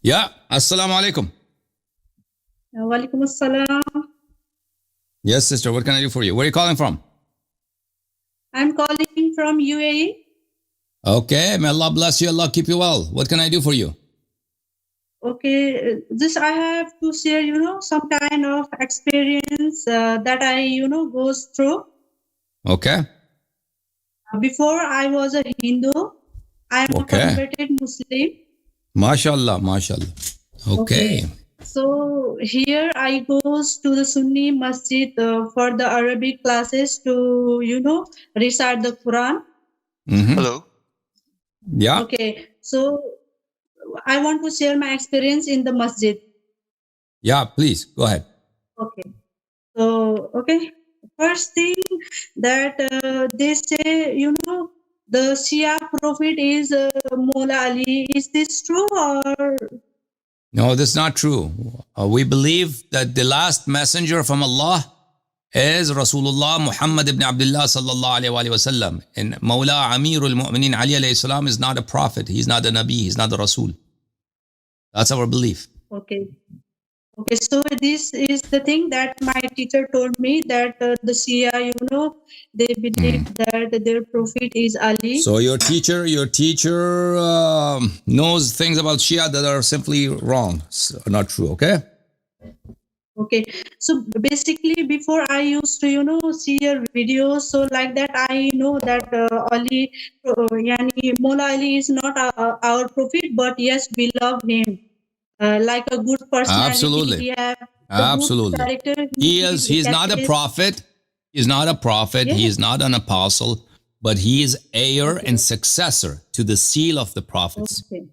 Yeah, assalamu alaikum. Walaikum assalam. Yes, sister, what can I do for you? Where are you calling from? I'm calling from UAE. Okay, may Allah bless you, Allah keep you well. What can I do for you? Okay, this I have to share, some kind of experience that I, goes through. Okay. Before I was a Hindu, I am a converted Muslim. MashaAllah, MashaAllah. Okay. So here I goes to the Sunni masjid for the Arabic classes to, recite the Quran. Hello. Yeah. Okay, so I want to share my experience in the masjid. Yeah, please, go ahead. Okay. So, first thing that they say, the Shia prophet is Mola Ali. Is this true or? No, that's not true. We believe that the last messenger from Allah is Rasulullah Muhammad ibn Abdullah sallallahu alayhi wa sallam. And Mawla Amirul Mu'mineen Ali alayhi salam is not a prophet. He's not a Nabi. He's not a Rasul. That's our belief. Okay. Okay, so this is the thing that my teacher told me, that the Shia, they believe that their prophet is Ali. So your teacher knows things about Shia that are simply wrong, not true, okay? Okay, so basically before I used to, see your videos, so like that I know that Ali, yani Mola Ali is not our prophet, but yes, we love him. Like a good personality. Absolutely. Absolutely. He's not a prophet. He's not a prophet. Yes. He is not an apostle, but he is heir and successor to the seal of the prophets. Okay.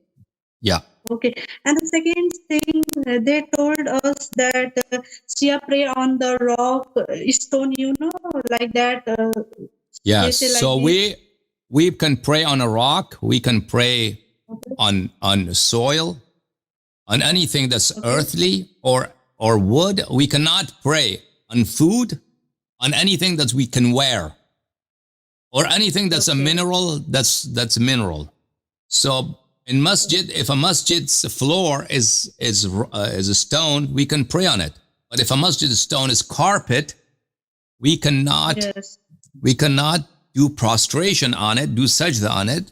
Yeah. Okay. And the second thing, they told us that Shia pray on the rock, stone, like that. Yes. Like so we can pray on a rock. We can pray on soil. On anything that's earthly or wood. We cannot pray on food, on anything that we can wear, or anything that's a mineral, that's mineral. So in masjid, if a masjid's floor is a stone, we can pray on it. But if a masjid's stone is carpet, we cannot do prostration on it, do sajda on it.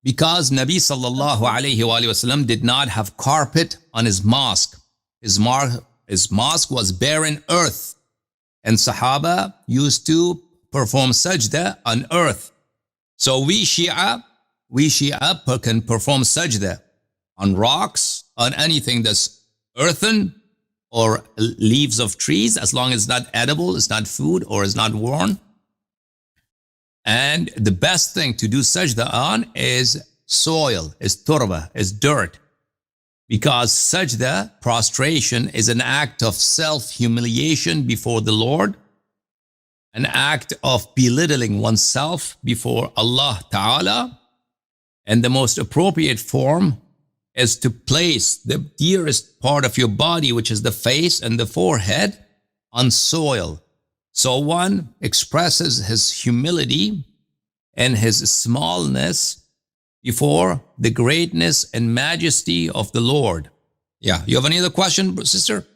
Because Nabi sallallahu alayhi wa sallam did not have carpet on his mosque. His mosque was barren earth. And Sahaba used to perform sajda on earth. So we Shia can perform sajda on rocks, on anything that's earthen or leaves of trees, as long as it's not edible, it's not food, or it's not worn. And the best thing to do sajda on is soil, is turba, is dirt. Because sajda, prostration, is an act of self-humiliation before the Lord, an act of belittling oneself before Allah Ta'ala. And the most appropriate form is to place the dearest part of your body, which is the face and the forehead, on soil. So one expresses his humility and his smallness before the greatness and majesty of the Lord. Yeah. You have any other question, sister?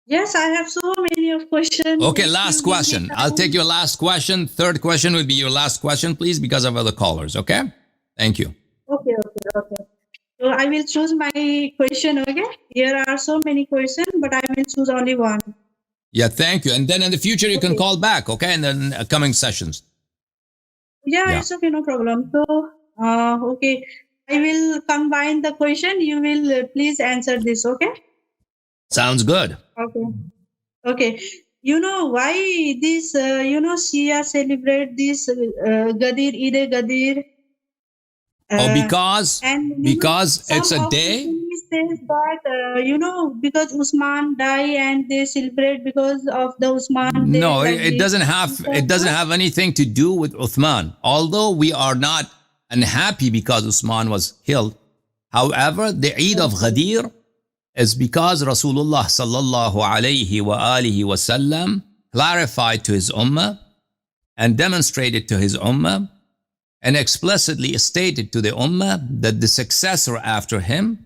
Yes, I have so many of questions. Okay, last question. I'll take your last question. Third question would be your last question, please, because of other callers. Okay? Thank you. Okay. So I will choose my question, okay? Here are so many questions, but I will choose only one. Yeah, thank you. And then in the future, you can call back, okay? In the coming sessions. Yeah, it's okay, no problem. So, okay, I will combine the question. You will please answer this, okay? Sounds good. Okay. You know why this, Shia celebrate this Ghadir, Eid-e-Ghadir? Because it's a day. Says that because Usman died and they celebrate because of the Usman. No, it doesn't have anything to do with Uthman. Although we are not unhappy because Usman was killed. However, the Eid of Ghadir is because Rasulullah sallallahu alayhi wa alihi wasallam clarified to his ummah and demonstrated to his ummah and explicitly stated to the ummah that the successor after him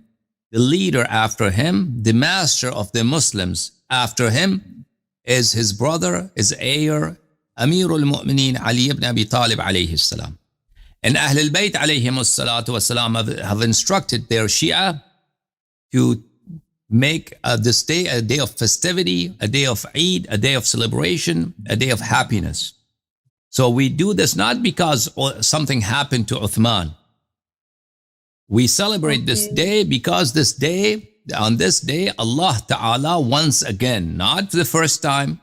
the leader after him, the master of the Muslims after him, is his brother, his heir, Amir al-Mu'mineen Ali ibn Abi Talib alayhi salam. And Ahl al-Bayt alayhim salatu wasalam have instructed their Shia to make this day a day of festivity, a day of Eid, a day of celebration, a day of happiness. So we do this not because something happened to Uthman. We celebrate this day because on this day, Allah Ta'ala once again, not the first time,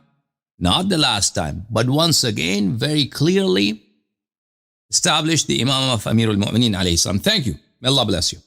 not the last time, but once again, very clearly established the Imam of Amir al-Mu'mineen alayhi salam. Thank you. May Allah bless you.